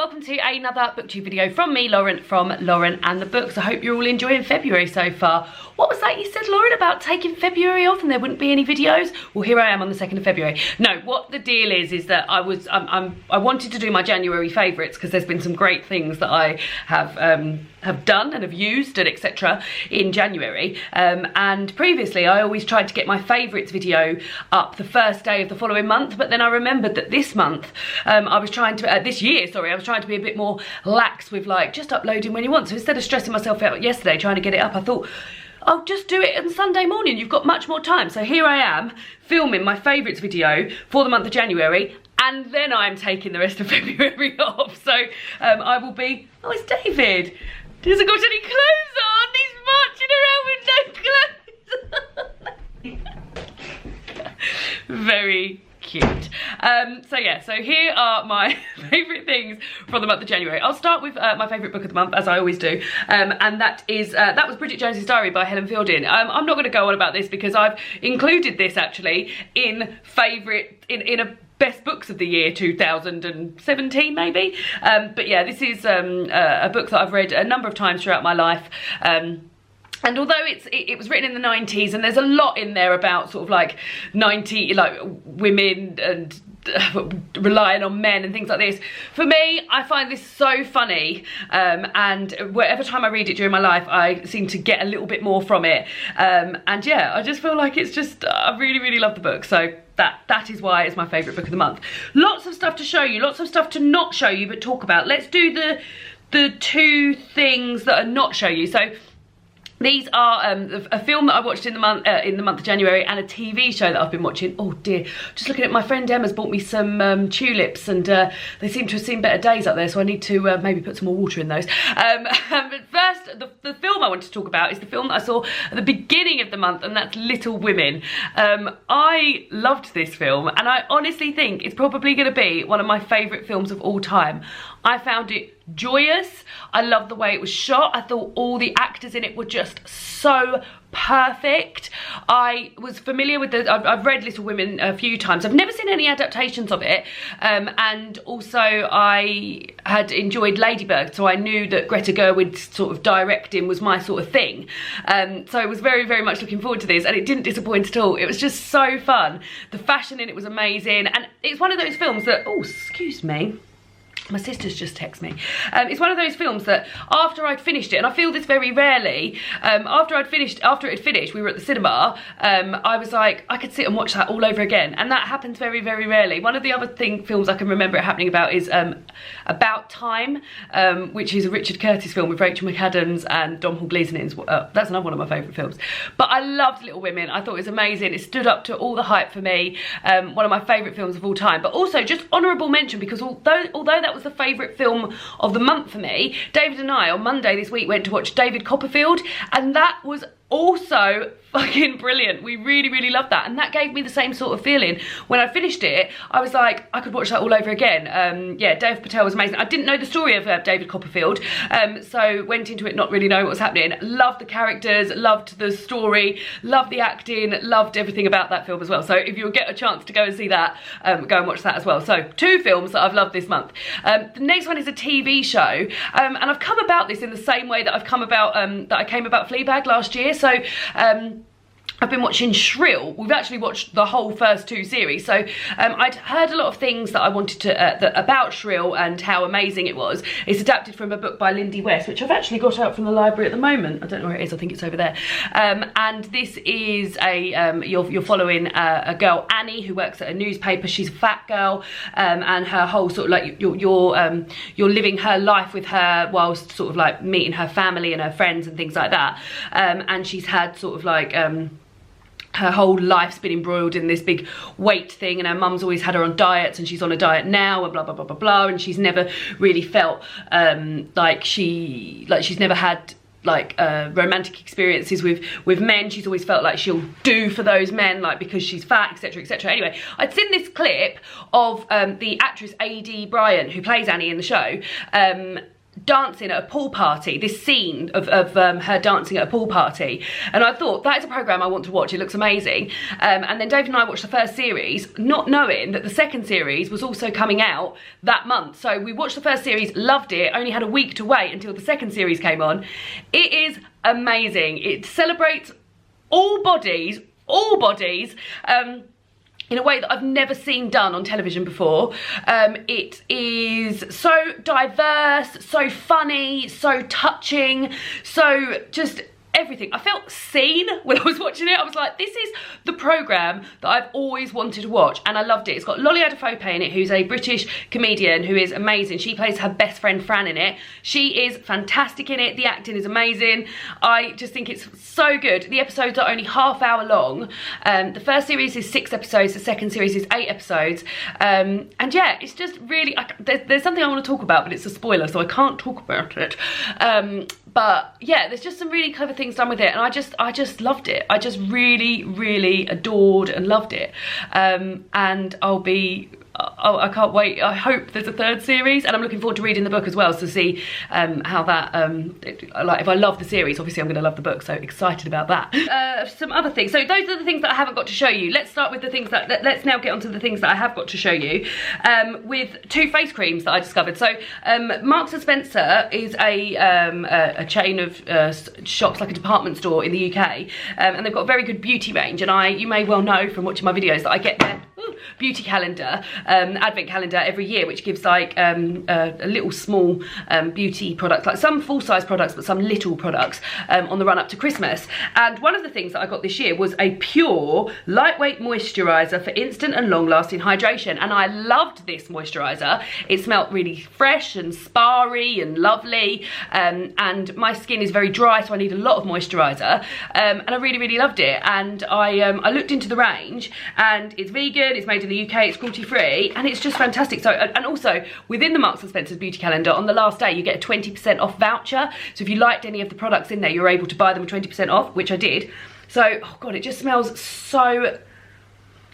welcome to another booktube video from me, Lauren, from Lauren and the Books. I hope you're all enjoying February so far. What was that you said, Lauren, about taking February off and there wouldn't be any videos? Well, here I am on the 2nd of February. No, what the deal is that I wanted to do my January favourites because there's been some great things that I have done and have used and etc. in January. And previously I always tried to get my favourites video up the first day of the following month, but then I remembered that this month this year, I was trying to be a bit more lax with like just uploading when you want. So instead of stressing myself out yesterday trying to get it up, I thought I'll just do it on Sunday morning. You've got much more time. So here I am filming my favourites video for the month of January, and then I'm taking the rest of February off. So I will be, oh, it's David. He hasn't got any clothes on. He's marching around with no clothes. Very cute. So yeah, so here are my favourite things from the month of January. I'll start with my favourite book of the month, as I always do, and that was Bridget Jones's Diary by Helen Fielding. I'm not going to go on about this because I've included this actually in a best books of the year 2017 maybe, but yeah, this is a book that I've read a number of times throughout my life. And although it was written in the 90s and there's a lot in there about sort of like women and relying on men and things like this, for me, I find this so funny, and whatever time I read it during my life, I seem to get a little bit more from it. And yeah, I just feel like it's just, I really, really love the book. So that is why it's my favourite book of the month. Lots of stuff to show you, lots of stuff to not show you, but talk about. Let's do the two things that are not show you. So these are a film that I watched in the month of January, and a TV show that I've been watching. Oh dear, just looking at my friend Emma's bought me some tulips, and they seem to have seen better days up there, so I need to maybe put some more water in those. But first, the film I want to talk about is the film that I saw at the beginning of the month, and that's Little Women. I loved this film, and I honestly think it's probably going to be one of my favourite films of all time. I found it joyous. I loved the way it was shot. I thought all the actors in it were just so perfect. I was familiar with I've read Little Women a few times. I've never seen any adaptations of it, and also I had enjoyed Ladybird, so I knew that Greta Gerwig's sort of directing was my sort of thing. So I was very, very much looking forward to this, and it didn't disappoint at all. It was just so fun. The fashion in it was amazing, and it's one of those films that, oh, excuse me, my sister's just texted me. It's one of those films that after I'd finished it, and I feel this very rarely, after it finished, we were at the cinema, I was like, I could sit and watch that all over again, and that happens very, very rarely. One of the other films I can remember it happening about is About Time, which is a Richard Curtis film with Rachel McAdams and Domhnall Gleeson in. That's another one of my favourite films. But I loved Little Women. I thought it was amazing. It stood up to all the hype for me. One of my favourite films of all time. But also just honourable mention, because although that was the favourite film of the month for me, David and I on Monday this week went to watch David Copperfield, and that was also fucking brilliant. We really, really loved that, and that gave me the same sort of feeling. When I finished it, I was like, I could watch that all over again. Yeah, Dev Patel was amazing. I didn't know the story of David Copperfield, so went into it not really knowing what was happening. Loved the characters, loved the story, loved the acting, loved everything about that film as well. So if you'll get a chance to go and see that, go and watch that as well. So 2 films that I've loved this month. The next one is a TV show, and I've come about this in the same way that I've come about that I came about Fleabag last year. So I've been watching Shrill. We've actually watched the whole first 2 series. So I'd heard a lot of things that I wanted to about Shrill and how amazing it was. It's adapted from a book by Lindy West, which I've actually got out from the library at the moment. I don't know where it is. I think it's over there. And this is you're following a girl, Annie, who works at a newspaper. She's a fat girl, and her whole sort of like you're living her life with her whilst sort of like meeting her family and her friends and things like that. And she's had sort of like her whole life's been embroiled in this big weight thing, and her mum's always had her on diets, and she's on a diet now, and blah blah blah blah blah, and she's never really felt like she's never had like romantic experiences with men. She's always felt like she'll do for those men, like because she's fat, etc, etc. Anyway, I'd seen this clip of the actress A.D. Bryant, who plays Annie in the show, dancing at a pool party, this scene of her dancing at a pool party, and I thought, that is a programme I want to watch, it looks amazing. And then David and I watched the first series, not knowing that the second series was also coming out that month. So we watched the first series, loved it, only had a week to wait until the second series came on. It is amazing. It celebrates all bodies, in a way that I've never seen done on television before. It is so diverse, so funny, so touching, so just everything. I felt seen when I was watching it. I was like, this is the programme that I've always wanted to watch, and I loved it. It's got Lolly Adefope in it, who's a British comedian who is amazing. She plays her best friend Fran in it. She is fantastic in it. The acting is amazing. I just think it's so good. The episodes are only half-hour long. The first series is 6 episodes, the second series is 8 episodes. And yeah, it's just really, there's something I want to talk about, but it's a spoiler, so I can't talk about it. But yeah, there's just some really clever things done with it, and I just loved it. I just really adored and loved it. And I can't wait. I hope there's a third series, and I'm looking forward to reading the book as well to see how that, like, if I love the series, obviously I'm going to love the book, so excited about that. Some other things. So those are the things that I haven't got to show you. Let's start with the things that, let's now get onto the things that I have got to show you, with 2 face creams that I discovered. So Marks & Spencer is a chain of shops, like a department store in the UK, and they've got a very good beauty range, and you may well know from watching my videos that I get their beauty calendar, advent calendar every year, which gives like a little small beauty product, like some full-size products but some little products on the run up to Christmas. And one of the things that I got this year was a pure lightweight moisturiser for instant and long-lasting hydration, and I loved this moisturiser. It smelled really fresh and spa-y and lovely, and my skin is very dry, so I need a lot of moisturiser, and I really loved it. And I looked into the range, and it's vegan, it's made in the UK, it's cruelty-free, and it's just fantastic. So, and also within the Marks & Spencer's beauty calendar, on the last day you get a 20% off voucher. So if you liked any of the products in there, you're able to buy them 20% off, which I did. So, oh god, it just smells so,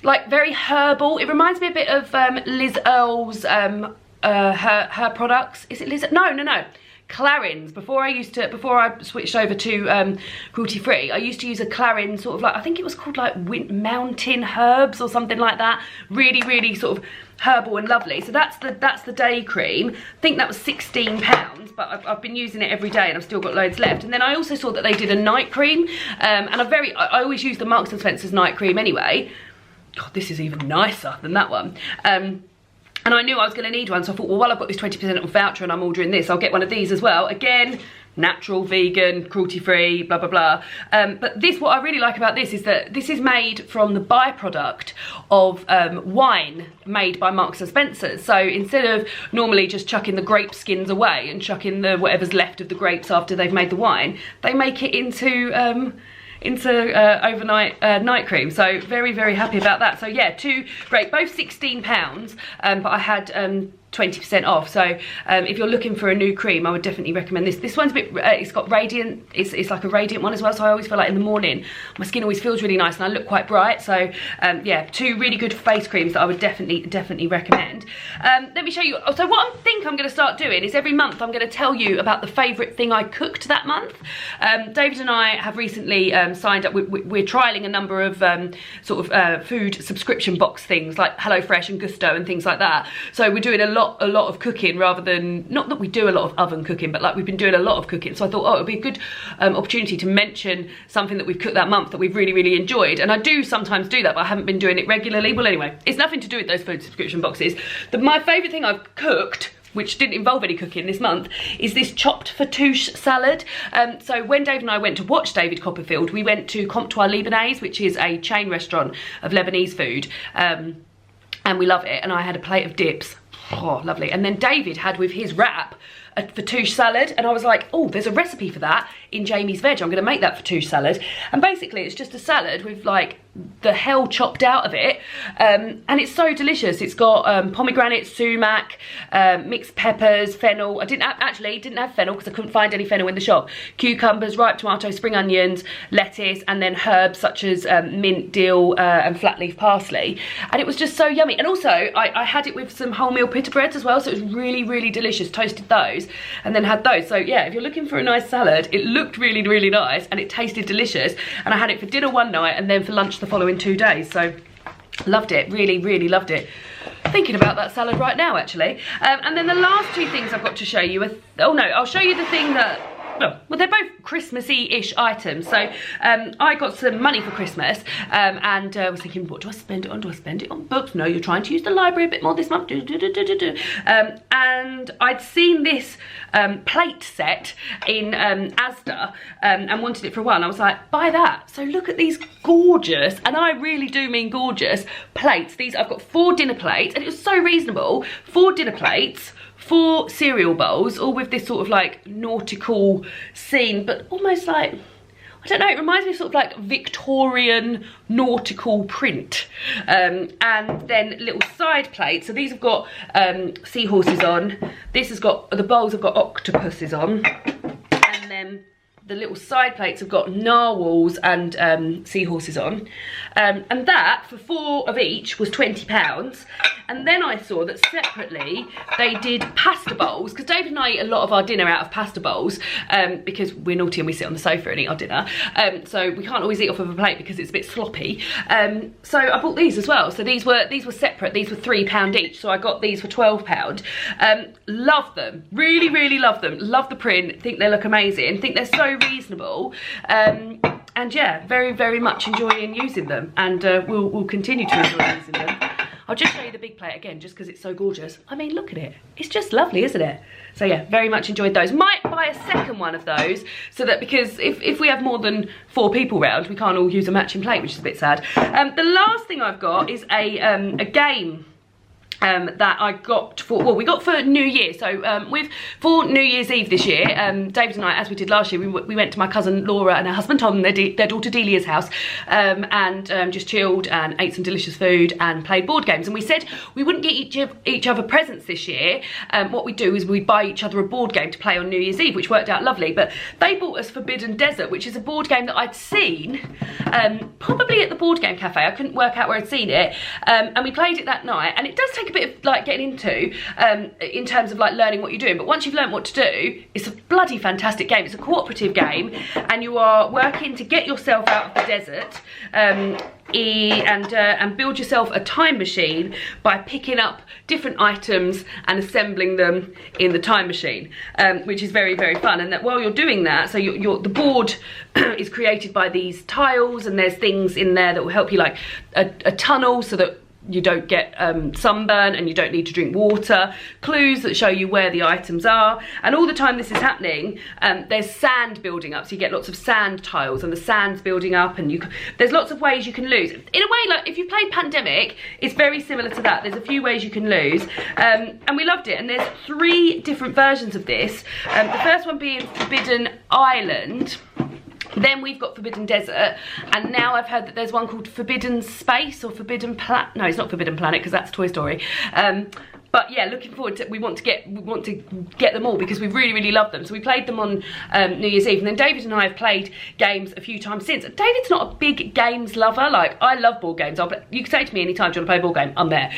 like, very herbal. It reminds me a bit of Liz Earle's her products. Is it Liz? No. Clarins. Before I switched over to cruelty free, I used to use a Clarin, sort of like, I think it was called like Mountain Herbs or something like that. Really sort of herbal and lovely. So that's the day cream. I think that was £16, but I've been using it every day and I've still got loads left. And then I also saw that they did a night cream, and I always use the Marks & Spencer's night cream anyway. God, this is even nicer than that one. And I knew I was going to need one, so I thought, well, while I've got this 20% off voucher and I'm ordering this, I'll get one of these as well. Again, natural, vegan, cruelty-free, blah, blah, blah. But what I really like about this is that this is made from the byproduct of wine made by Marks & Spencer's. So instead of normally just chucking the grape skins away and chucking whatever's left of the grapes after they've made the wine, they make it into overnight night cream. So very happy about that. So yeah, 2 great, both £16, but I had 20% off. So if you're looking for a new cream, I would definitely recommend this. This one's a bit, it's got radiant, it's like a radiant one as well, so I always feel like in the morning my skin always feels really nice and I look quite bright. So yeah, 2 really good face creams that I would definitely recommend. Let me show you. So what I think I'm going to start doing is every month I'm going to tell you about the favourite thing I cooked that month. David and I have recently signed up, we're trialling a number of food subscription box things like HelloFresh and Gusto and things like that. So we're doing a lot of cooking, rather than, not that we do a lot of oven cooking, but like we've been doing a lot of cooking. So I thought, oh, it would be a good opportunity to mention something that we've cooked that month that we've really enjoyed. And I do sometimes do that, but I haven't been doing it regularly. Well, anyway, it's nothing to do with those food subscription boxes. My favourite thing I've cooked, which didn't involve any cooking this month, is this chopped fattoush salad. So when Dave and I went to watch David Copperfield, we went to Comptoir Libanais, which is a chain restaurant of Lebanese food, and we love it. And I had a plate of dips. Oh, lovely. And then David had with his wrap a fattoush salad, and I was like, oh, there's a recipe for that in Jamie's Veg. I'm going to make that fattoush salad. And basically it's just a salad with like the hell chopped out of it, and it's so delicious. It's got pomegranate, sumac, mixed peppers, fennel. I didn't have fennel because I couldn't find any fennel in the shop. Cucumbers, ripe tomatoes, spring onions, lettuce, and then herbs such as mint, dill, and flat leaf parsley. And it was just so yummy. And also I had it with some wholemeal pita breads as well, so it was really, really delicious. Toasted those and then had those. So yeah, if you're looking for a nice salad, it looked really, really nice and it tasted delicious. And I had it for dinner one night and then for lunch the following 2 days. So loved it, really, really loved it. Thinking about that salad right now, actually. And then the last 2 things I've got to show you are, oh no, I'll show you the thing that, well, they're both Christmassy-ish items. So I got some money for Christmas and was thinking, what do I spend it on? Do I spend it on books? No, you're trying to use the library a bit more this month. And I'd seen this plate set in Asda and wanted it for a while. And I was like, buy that. So look at these gorgeous, and I really do mean gorgeous, plates. These, I've got 4 dinner plates, and it was so reasonable. 4 dinner plates, 4 cereal bowls, all with this sort of like nautical scene, but almost like, I don't know, it reminds me of sort of like Victorian nautical print. And then little side plates. So these have got seahorses on. This has got, the bowls have got octopuses on. And then the little side plates have got narwhals and seahorses on. And that, for 4 of each, was £20. And then I saw that separately they did pasta bowls, because David and I eat a lot of our dinner out of pasta bowls because we're naughty and we sit on the sofa and eat our dinner. So we can't always eat off of a plate because it's a bit sloppy. So I bought these as well. So these were separate. These were £3 each. So I got these for £12. Love them. Really, really love them. Love the print. Think they look amazing. Think they're so reasonable. And yeah, very, very much enjoying using them, and we'll continue to enjoy using them. I'll just show you the big plate again just because it's so gorgeous. I mean, look at it. It's just lovely, isn't it? So yeah, very much enjoyed those. Might buy a second one of those, so that, because if we have more than 4 people round, we can't all use a matching plate, which is a bit sad. The last thing I've got is a game that I got for, well, we got for New Year. So for New Year's Eve this year, David and I, as we did last year, we went to my cousin Laura and her husband Tom and their daughter Delia's house, and just chilled and ate some delicious food and played board games. And we said we wouldn't get each other presents this year. What we do is we buy each other a board game to play on New Year's Eve, which worked out lovely. But they bought us Forbidden Desert, which is a board game that I'd seen probably at the board game cafe. I couldn't work out where I'd seen it, and we played it that night. And it does take a bit of like getting into in terms of like learning what you're doing, but once you've learned what to do, it's a bloody fantastic game. It's a cooperative game, and you are working to get yourself out of the desert and build yourself a time machine by picking up different items and assembling them in the time machine, which is very, very fun. And that while you're doing that, so the board is created by these tiles, and there's things in there that will help you, like a tunnel so that you don't get sunburn and you don't need to drink water, clues that show you where the items are. And all the time this is happening, there's sand building up, so you get lots of sand tiles and the sand's building up, and there's lots of ways you can lose. In a way, like if you played Pandemic, it's very similar to that. There's a few ways you can lose, and we loved it. And there's 3 different versions of this, the first one being Forbidden Island. Then we've got Forbidden Desert, and now I've heard that there's one called Forbidden Space or Forbidden Planet. No, it's not Forbidden Planet because that's Toy Story. But yeah, looking forward to, we want to get them all because we really, really love them. So we played them on New Year's Eve, and then David and I have played games a few times since. David's not a big games lover. Like, I love board games. You can say to me anytime, do you want to play a board game? I'm there.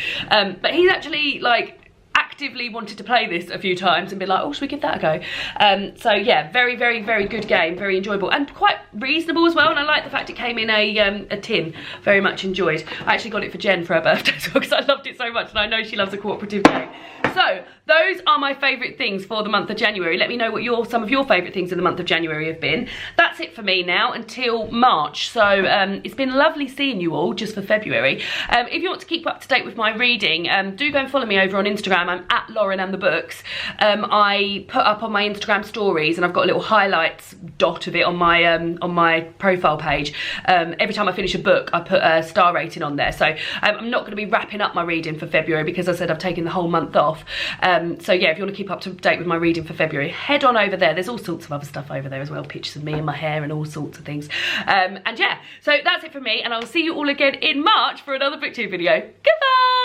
But he's actually like actively wanted to play this a few times and be like, oh, should we give that a go? So yeah, very, very, very good game, very enjoyable and quite reasonable as well. And I like the fact it came in a tin. Very much enjoyed. I actually got it for Jen for her birthday as well because I loved it so much, and I know she loves a cooperative game. So those are my favourite things for the month of January. Let me know what some of your favourite things in the month of January have been. That's it for me now until March. So it's been lovely seeing you all just for February. If you want to keep up to date with my reading, do go and follow me over on Instagram. I'm at Lauren and the Books, I put up on my Instagram stories, and I've got a little highlights dot of it on my profile page. Every time I finish a book, I put a star rating on there. So I'm not going to be wrapping up my reading for February because I said I've taken the whole month off. So yeah, if you want to keep up to date with my reading for February, head on over there. There's all sorts of other stuff over there as well, pictures of me and my hair and all sorts of things. And yeah, so that's it for me, and I'll see you all again in March for another booktube video. Goodbye.